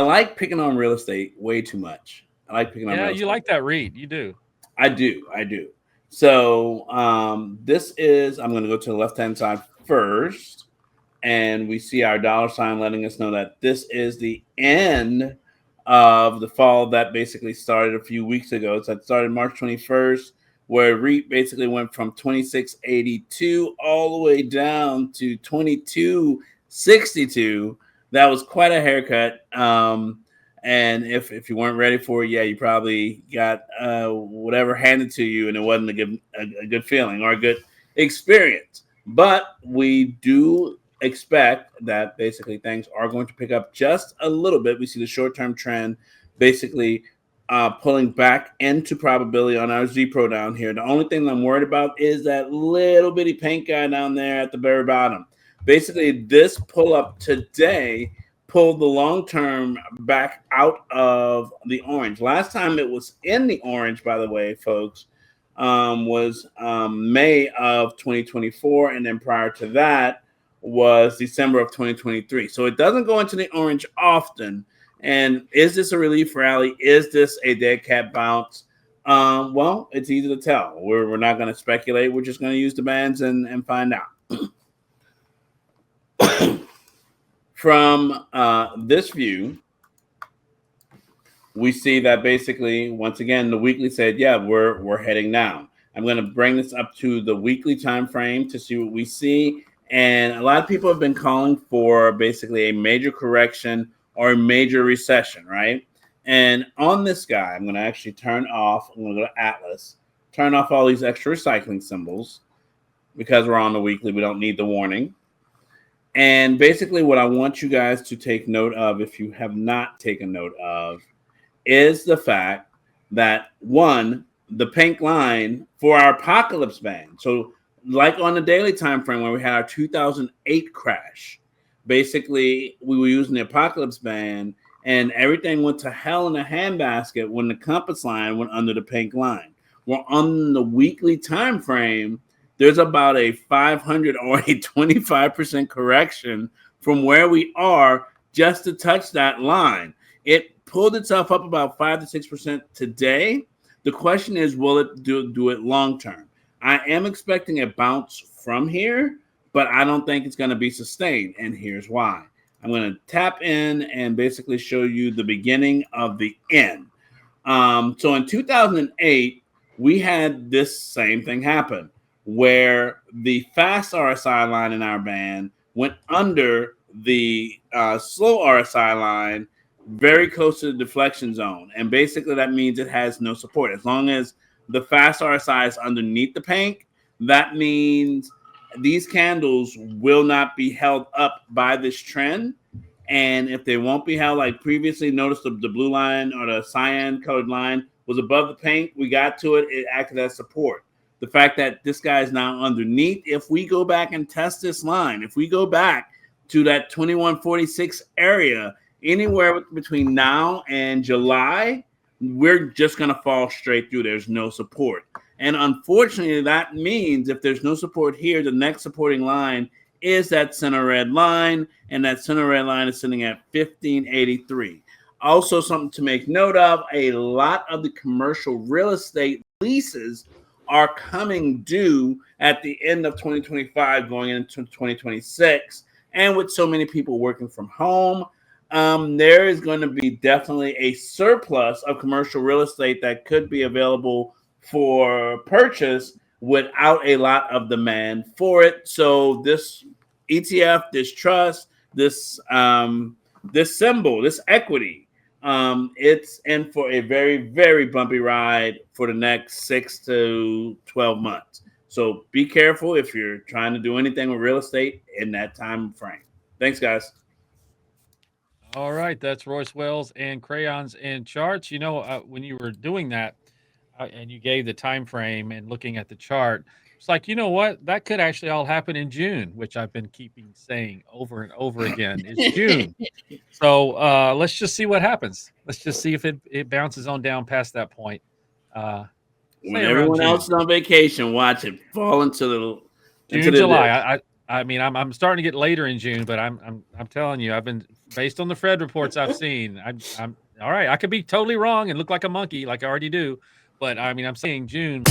like picking on real estate way too much. I like picking on Yeah, real you estate. like that REIT. You do. I do. I do. So this is, I'm going to go to the left-hand side first. And we see our dollar sign letting us know that this is the end of the fall that basically started a few weeks ago. So it started March 21st, where REIT basically went from 2682 all the way down to 2262. That was quite a haircut. And if you weren't ready for it, yeah, you probably got whatever handed to you, and it wasn't a good feeling or a good experience. But we do expect that basically things are going to pick up just a little bit. We see the short-term trend basically pulling back into probability on our Z Pro down here. The only thing I'm worried about is that little bitty pink guy down there at the very bottom. Basically, this pull up today pulled the long term back out of the orange. Last time it was in the orange, by the way, folks, was May of 2024. And then prior to that was December of 2023. So it doesn't go into the orange often. And is this a relief rally? Is this a dead cat bounce? Well, it's easy to tell. We're not going to speculate. We're just going to use the bands and find out. From this view, we see that basically, once again, the weekly said, yeah, we're heading down. I'm going to bring this up to the weekly time frame to see what we see. And a lot of people have been calling for basically a major correction or a major recession, right? And on this guy, I'm going to actually turn off, I'm going to go to Atlas, turn off all these extra recycling symbols because we're on the weekly. We don't need the warning. And basically what I want you guys to take note of, if you have not taken note of, is the fact that, one, the pink line for our apocalypse band. So like on the daily time frame where we had our 2008 crash, basically we were using the apocalypse band and everything went to hell in a handbasket when the compass line went under the pink line. Well, on the weekly time frame, there's about a 500 or a 25% correction from where we are just to touch that line. It pulled itself up about 5 to 6% today. The question is, will it do it long term? I am expecting a bounce from here, but I don't think it's going to be sustained. And here's why. I'm going to tap in and basically show you the beginning of the end. So in 2008, we had this same thing happen, where the fast RSI line in our band went under the slow RSI line, very close to the deflection zone. And basically that means it has no support. As long as the fast RSI is underneath the pink, that means these candles will not be held up by this trend. And if they won't be held, like previously, notice the blue line or the cyan colored line was above the pink. We got to it. It acted as support. The fact that this guy is now underneath, if we go back and test this line, if we go back to that 2146 area, anywhere between now and July, we're just going to fall straight through. There's no support. And unfortunately, that means if there's no support here, the next supporting line is that center red line, and that center red line is sitting at 1583. Also, something to make note of, a lot of the commercial real estate leases are coming due at the end of 2025 going into 2026. And with so many people working from home, there is going to be definitely a surplus of commercial real estate that could be available for purchase without a lot of demand for it. So this ETF, this trust, this symbol, this equity, it's in for a very, very bumpy ride for the next 6 to 12 months. So be careful if you're trying to do anything with real estate in that time frame. Thanks, guys. All right, that's Royce Wells and crayons and charts. When you were doing that, and you gave the time frame and looking at the chart, it's like, you know what? That could actually all happen in June, which I've been keeping saying over and over again. It's June. So let's just see what happens. Let's just see if it bounces on down past that point. When Say around everyone June. else is on vacation, watch it fall into June, the July. ditch. I mean, I'm starting to get later in June, but I'm telling you, I've been based on the Fed reports I've seen. I'm all right. I could be totally wrong and look like a monkey, like I already do, but I mean, I'm saying June.